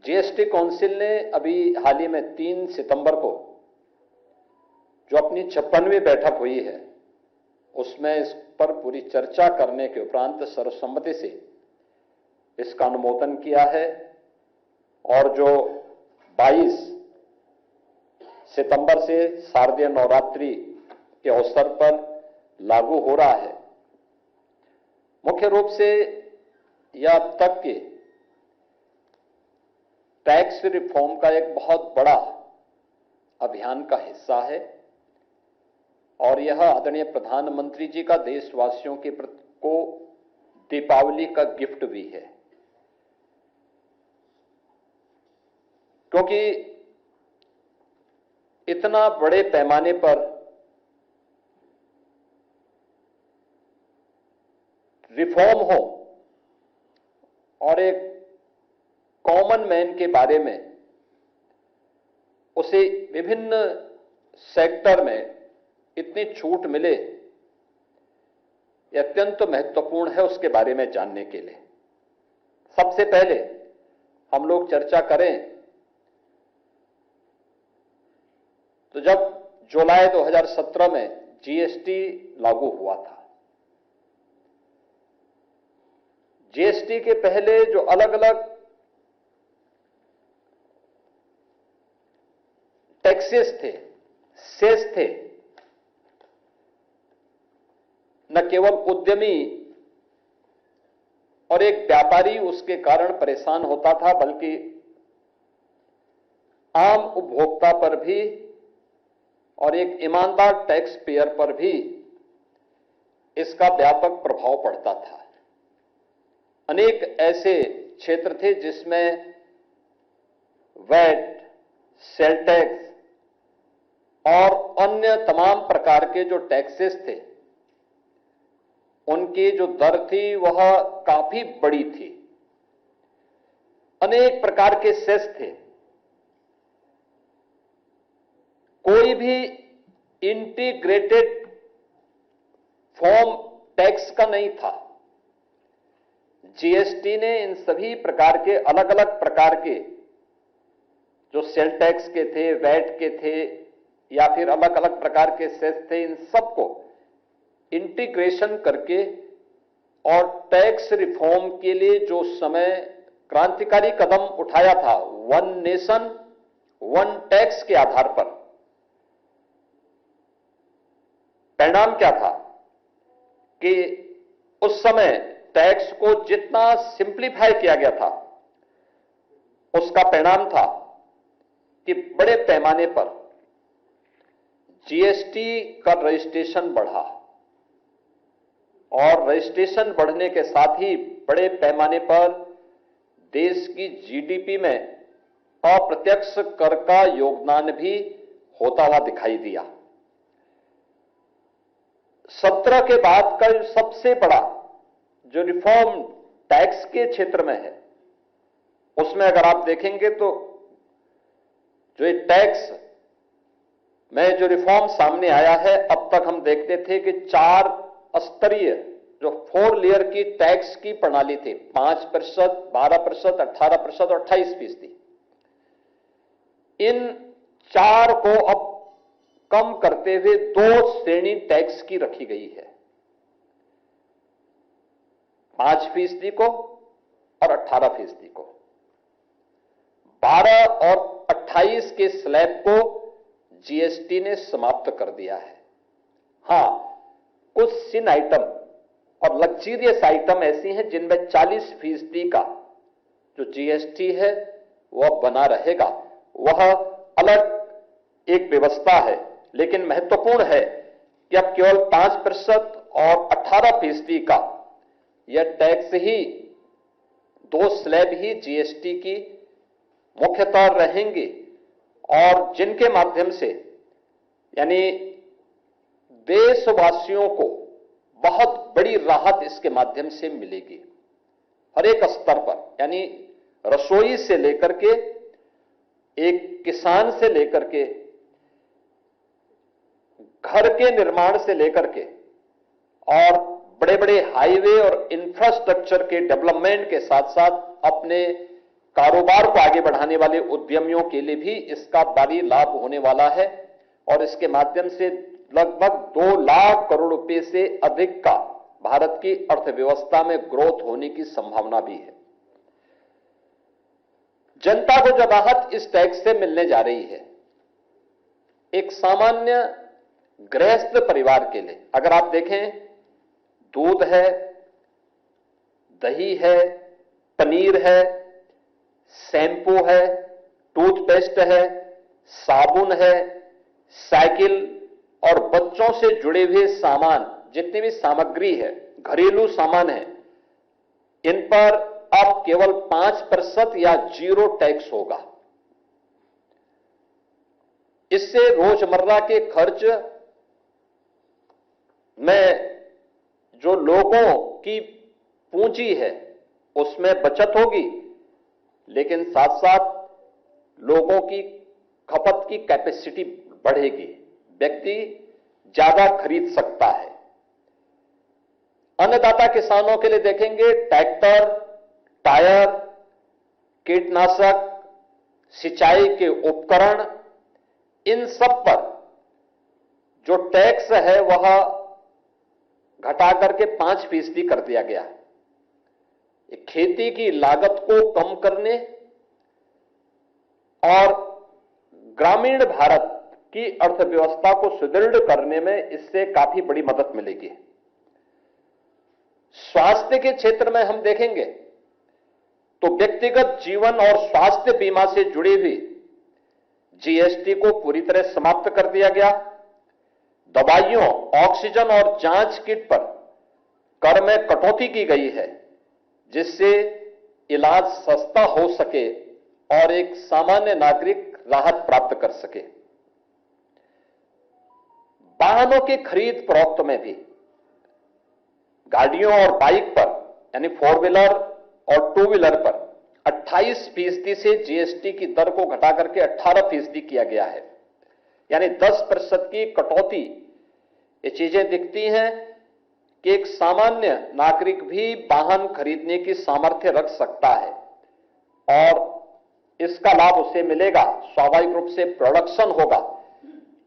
GST council ने अभी हाल ही में 3 सितंबर को जो अपनी 56वीं बैठक हुई है, उसमें इस पर पूरी चर्चा करने के उपरांत सर्वसम्मति से इसका अनुमोदन किया है और जो 22 सितंबर से शारदीय नवरात्रि के अवसर पर लागू हो रहा है। मुख्य रूप से यह अब तक के टैक्स रिफॉर्म का एक बहुत बड़ा अभियान का हिस्सा है और यह आदरणीय प्रधानमंत्री जी का देशवासियों के प्रति को दीपावली का गिफ्ट भी है, क्योंकि इतना बड़े पैमाने पर रिफॉर्म हो और एक कॉमन मैन के बारे में उसे विभिन्न सेक्टर में इतनी छूट मिले, यह अत्यंत महत्वपूर्ण है उसके बारे में जानने के लिए। सबसे पहले हम लोग चर्चा करें तो जब जुलाई 2017 में जीएसटी लागू हुआ था, जीएसटी के पहले जो अलग अलग टैक्सेस थे, सेस थे, न केवल उद्यमी और एक व्यापारी उसके कारण परेशान होता था, बल्कि आम उपभोक्ता पर भी और एक ईमानदार टैक्स पेयर पर भी इसका व्यापक प्रभाव पड़ता था। अनेक ऐसे क्षेत्र थे जिसमें वैट, सेल टैक्स और अन्य तमाम प्रकार के जो टैक्सेस थे, उनकी जो दर थी वह काफी बड़ी थी। अनेक प्रकार के सेस थे। कोई भी इंटीग्रेटेड फॉर्म टैक्स का नहीं था। जीएसटी ने इन सभी प्रकार के अलग अलग प्रकार के जो सेल टैक्स के थे, वैट के थे या फिर अलग अलग प्रकार के सेस थे, इन सबको इंटीग्रेशन करके और टैक्स रिफॉर्म के लिए जो समय क्रांतिकारी कदम उठाया था, वन नेशन वन टैक्स के आधार पर, परिणाम क्या था कि उस समय टैक्स को जितना सिंप्लीफाई किया गया था, उसका परिणाम था कि बड़े पैमाने पर जीएसटी का रजिस्ट्रेशन बढ़ा और रजिस्ट्रेशन बढ़ने के साथ ही बड़े पैमाने पर देश की जीडीपी में अप्रत्यक्ष कर का योगदान भी होता हुआ दिखाई दिया। 17 के बाद का सबसे बड़ा जो रिफॉर्म टैक्स के क्षेत्र में है, उसमें अगर आप देखेंगे तो जो ये टैक्स में जो रिफॉर्म सामने आया है, अब तक हम देखते थे कि 4 स्तरीय जो 4 लेयर की टैक्स की प्रणाली थी, 5%, 12%, 18% और 28%। इन 4 को अब कम करते हुए 2 श्रेणी टैक्स की रखी गई है, 5% को और 18% को। 12 और 28 के स्लैब को जीएसटी ने समाप्त कर दिया है। हां, कुछ सिन आइटम और लग्जरियस आइटम ऐसी हैं जिनमें 40% का जो जीएसटी है वह बना रहेगा। वह अलग एक व्यवस्था है, लेकिन महत्वपूर्ण है कि अब केवल 5% और 18% का यह टैक्स ही, 2 स्लैब ही जीएसटी की मुख्यतः रहेंगे और जिनके माध्यम से यानी देशवासियों को बहुत बड़ी राहत इसके माध्यम से मिलेगी हर एक स्तर पर। यानी रसोई से लेकर के, एक किसान से लेकर के, घर के निर्माण से लेकर के और बड़े बड़े हाईवे और इंफ्रास्ट्रक्चर के डेवलपमेंट के साथ साथ अपने कारोबार को आगे बढ़ाने वाले उद्यमियों के लिए भी इसका भारी लाभ होने वाला है और इसके माध्यम से लगभग 2 लाख करोड़ रुपए से अधिक का भारत की अर्थव्यवस्था में ग्रोथ होने की संभावना भी है। जनता को जो राहत इस टैक्स से मिलने जा रही है, एक सामान्य गृहस्थ परिवार के लिए, अगर आप देखें, दूध है, दही है, पनीर है, शैम्पू है, टूथपेस्ट है, साबुन है, साइकिल और बच्चों से जुड़े हुए सामान, जितनी भी सामग्री है, घरेलू सामान है, इन पर अब केवल 5% या 0 टैक्स होगा। इससे रोजमर्रा के खर्च में जो लोगों की पूंजी है उसमें बचत होगी, लेकिन साथ साथ लोगों की खपत की कैपेसिटी बढ़ेगी, व्यक्ति ज्यादा खरीद सकता है। अन्नदाता किसानों के लिए देखेंगे, ट्रैक्टर, टायर, कीटनाशक, सिंचाई के उपकरण, इन सब पर जो टैक्स है वह घटा करके 5% कर दिया गया है। खेती की लागत को कम करने और ग्रामीण भारत की अर्थव्यवस्था को सुदृढ़ करने में इससे काफी बड़ी मदद मिलेगी। स्वास्थ्य के क्षेत्र में हम देखेंगे तो व्यक्तिगत जीवन और स्वास्थ्य बीमा से जुड़ी हुई जीएसटी को पूरी तरह समाप्त कर दिया गया। दवाइयों, ऑक्सीजन और जांच किट पर कर में कटौती की गई है, जिससे इलाज सस्ता हो सके और एक सामान्य नागरिक राहत प्राप्त कर सके। वाहनों की खरीद फरोख्त में भी गाड़ियों और बाइक पर, यानी 4 व्हीलर और 2 व्हीलर पर 28% से जीएसटी की दर को घटा करके 18% किया गया है, यानी 10% की कटौती। ये चीजें दिखती हैं कि एक सामान्य नागरिक भी वाहन खरीदने की सामर्थ्य रख सकता है और इसका लाभ उसे मिलेगा। स्वाभाविक रूप से प्रोडक्शन होगा,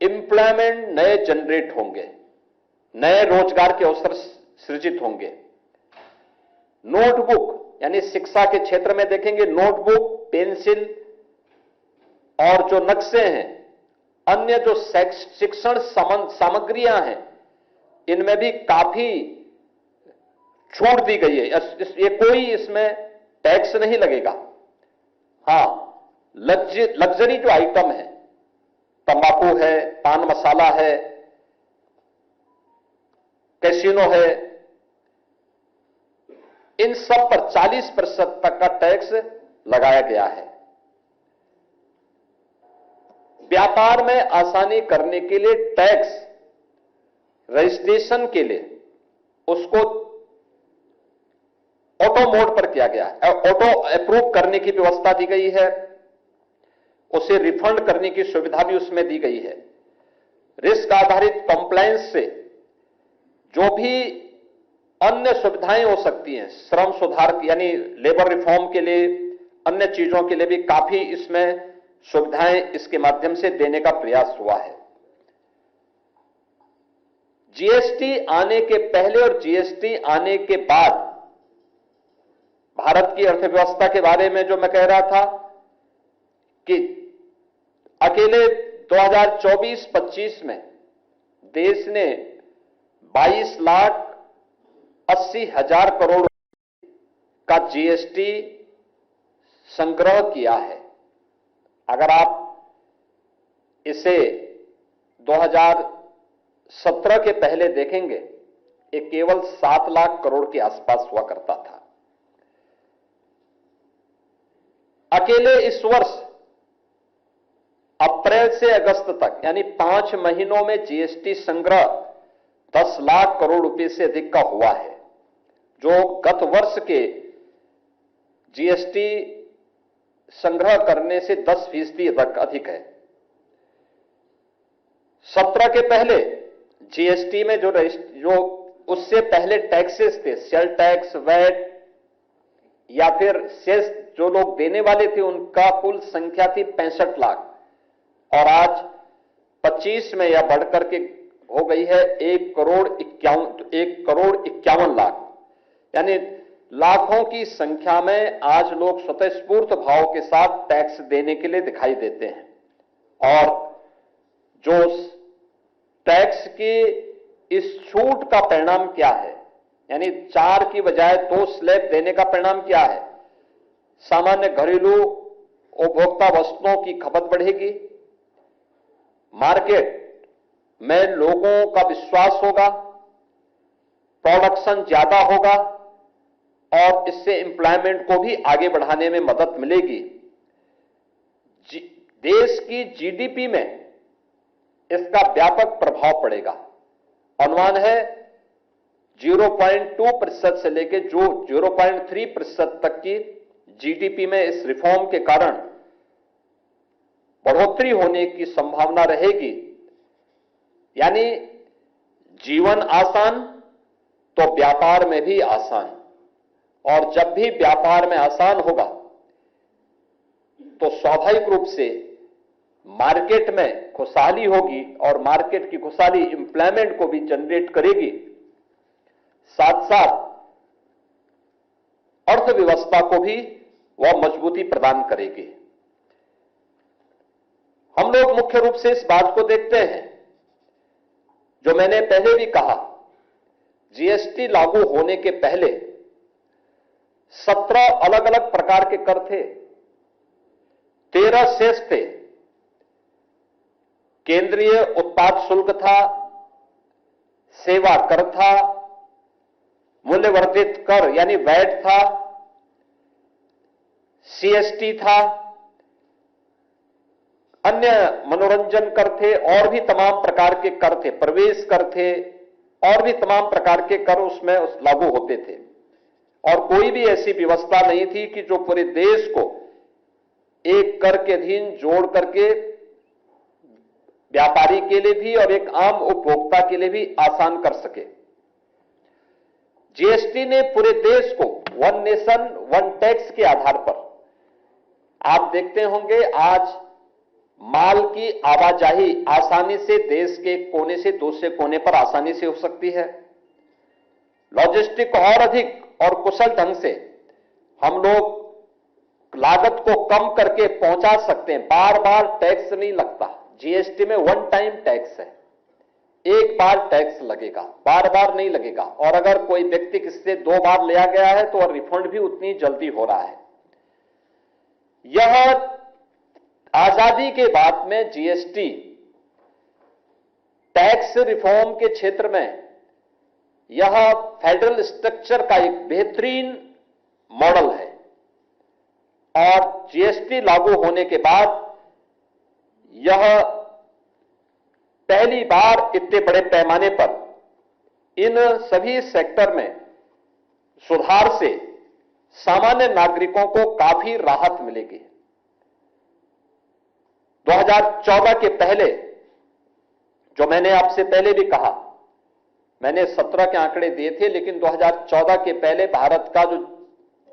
एम्प्लॉयमेंट नए जनरेट होंगे, नए रोजगार के अवसर सृजित होंगे। नोटबुक, यानी शिक्षा के क्षेत्र में देखेंगे, नोटबुक, पेंसिल और जो नक्शे हैं, अन्य जो शिक्षण सामग्रियां हैं, इनमें भी काफी छूट दी गई है। ये कोई इसमें टैक्स नहीं लगेगा। हां, लग्जरी जो आइटम है, तंबाकू है, पान मसाला है, कैसीनो है, इन सब पर 40% तक का टैक्स लगाया गया है। व्यापार में आसानी करने के लिए टैक्स रजिस्ट्रेशन के लिए उसको ऑटो मोड पर किया गया है, ऑटो अप्रूव करने की व्यवस्था दी गई है, उसे रिफंड करने की सुविधा भी उसमें दी गई है। रिस्क आधारित कंप्लायंस से जो भी अन्य सुविधाएं हो सकती हैं, श्रम सुधार यानी लेबर रिफॉर्म के लिए, अन्य चीजों के लिए भी काफी इसमें सुविधाएं इसके माध्यम से देने का प्रयास हुआ है। जीएसटी आने के पहले और जीएसटी आने के बाद भारत की अर्थव्यवस्था के बारे में जो मैं कह रहा था कि अकेले 2024-25 में देश ने 22,80,000 करोड़ का जीएसटी संग्रह किया है। अगर आप इसे 2017 के पहले देखेंगे, ये केवल 7 लाख करोड़ के आसपास हुआ करता था। अकेले इस वर्ष अप्रैल से अगस्त तक, यानी 5 महीनों में जीएसटी संग्रह 10 लाख करोड़ रुपए से अधिक का हुआ है, जो गत वर्ष के जीएसटी संग्रह करने से 10% अधिक है। 17 के पहले जीएसटी में जो उससे पहले टैक्सेस थे, सेल टैक्स, वैट, या फिर शेष जो लोग देने वाले थे उनका कुल संख्या थी 65 लाख, और आज 25 में यह बढ़कर के हो गई है 1 करोड़ 51 लाख। यानी लाखों की संख्या में आज लोग स्वतःस्फूर्त भाव के साथ टैक्स देने के लिए दिखाई देते हैं। और जो टैक्स की इस छूट का परिणाम क्या है, यानी 4 की बजाय 2 स्लैब देने का परिणाम क्या है? सामान्य घरेलू उपभोक्ता वस्तुओं की खपत बढ़ेगी, मार्केट में लोगों का विश्वास होगा, प्रोडक्शन ज्यादा होगा और इससे एम्प्लॉयमेंट को भी आगे बढ़ाने में मदद मिलेगी। देश की जीडीपी में इसका व्यापक प्रभाव पड़ेगा। अनुमान है 0.2% से लेकर जो 0.3% तक की जीडीपी में इस रिफॉर्म के कारण बढ़ोतरी होने की संभावना रहेगी। यानी जीवन आसान तो व्यापार में भी आसान, और जब भी व्यापार में आसान होगा तो स्वाभाविक रूप से मार्केट में खुशहाली होगी, और मार्केट की खुशहाली एम्प्लॉयमेंट को भी जनरेट करेगी, साथ साथ अर्थव्यवस्था को भी वह मजबूती प्रदान करेगी। हम लोग मुख्य रूप से इस बात को देखते हैं, जो मैंने पहले भी कहा, जीएसटी लागू होने के पहले 17 अलग अलग प्रकार के कर थे, 13 शेष थे। केंद्रीय उत्पाद शुल्क था, सेवा कर था, मूल्यवर्धित कर यानी वैट था, सीएसटी था, अन्य मनोरंजन कर थे, और भी तमाम प्रकार के कर थे, प्रवेश कर थे, और भी तमाम प्रकार के कर उसमें लागू होते थे। और कोई भी ऐसी व्यवस्था नहीं थी कि जो पूरे देश को एक कर के अधीन जोड़ करके व्यापारी के लिए भी और एक आम उपभोक्ता के लिए भी आसान कर सके। जीएसटी ने पूरे देश को वन नेशन वन टैक्स के आधार पर, आप देखते होंगे आज माल की आवाजाही आसानी से देश के कोने से दूसरे कोने पर आसानी से हो सकती है। लॉजिस्टिक और अधिक और कुशल ढंग से हम लोग लागत को कम करके पहुंचा सकते हैं। बार बार टैक्स नहीं लगता, जीएसटी में वन टाइम टैक्स है, एक बार टैक्स लगेगा, बार बार नहीं लगेगा। और अगर कोई व्यक्ति किससे 2 बार लिया गया है तो रिफंड भी उतनी जल्दी हो रहा है। यह आजादी के बाद में जीएसटी टैक्स रिफॉर्म के क्षेत्र में यह फेडरल स्ट्रक्चर का एक बेहतरीन मॉडल है। और जीएसटी लागू होने के बाद यह पहली बार इतने बड़े पैमाने पर इन सभी सेक्टर में सुधार से सामान्य नागरिकों को काफी राहत मिलेगी। 2014 के पहले, जो मैंने आपसे पहले भी कहा, मैंने 17 के आंकड़े दिए थे, लेकिन 2014 के पहले भारत का जो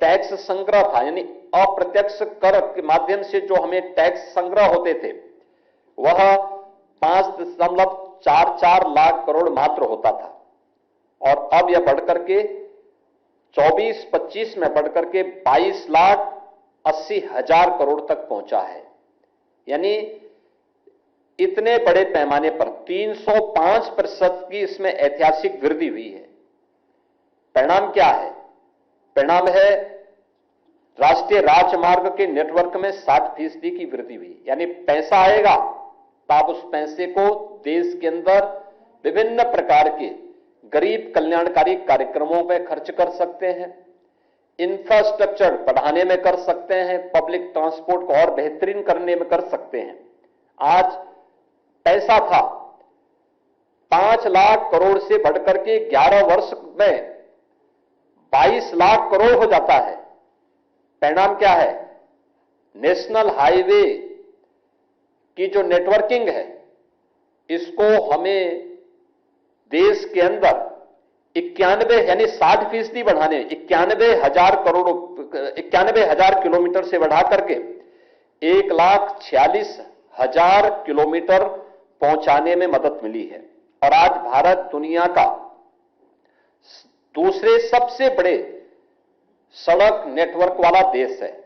टैक्स संग्रह था, यानी अप्रत्यक्ष कर के माध्यम से जो हमें टैक्स संग्रह होते थे, वह 5.44 लाख करोड़ मात्र होता था। और अब यह बढ़कर के 24-25 में बढ़कर के 22,80,000 करोड़ तक पहुंचा है। यानी इतने बड़े पैमाने पर 305% की इसमें ऐतिहासिक वृद्धि हुई है। परिणाम क्या है? परिणाम है राष्ट्रीय राजमार्ग के नेटवर्क में 60% की वृद्धि हुई। यानी पैसा आएगा तो आप उस पैसे को देश के अंदर विभिन्न प्रकार के गरीब कल्याणकारी कार्यक्रमों में खर्च कर सकते हैं, इंफ्रास्ट्रक्चर बढ़ाने में कर सकते हैं, पब्लिक ट्रांसपोर्ट को और बेहतरीन करने में कर सकते हैं। आज पैसा था 5 लाख करोड़ से बढ़कर के 11 वर्ष में 22 लाख करोड़ हो जाता है। परिणाम क्या है? नेशनल हाईवे की जो नेटवर्किंग है, इसको हमें देश के अंदर 91 यानी 60% बढ़ाने, 91,000 किलोमीटर से बढ़ा करके 1,46,000 किलोमीटर पहुंचाने में मदद मिली है। और आज भारत दुनिया का दूसरे सबसे बड़े सड़क नेटवर्क वाला देश है।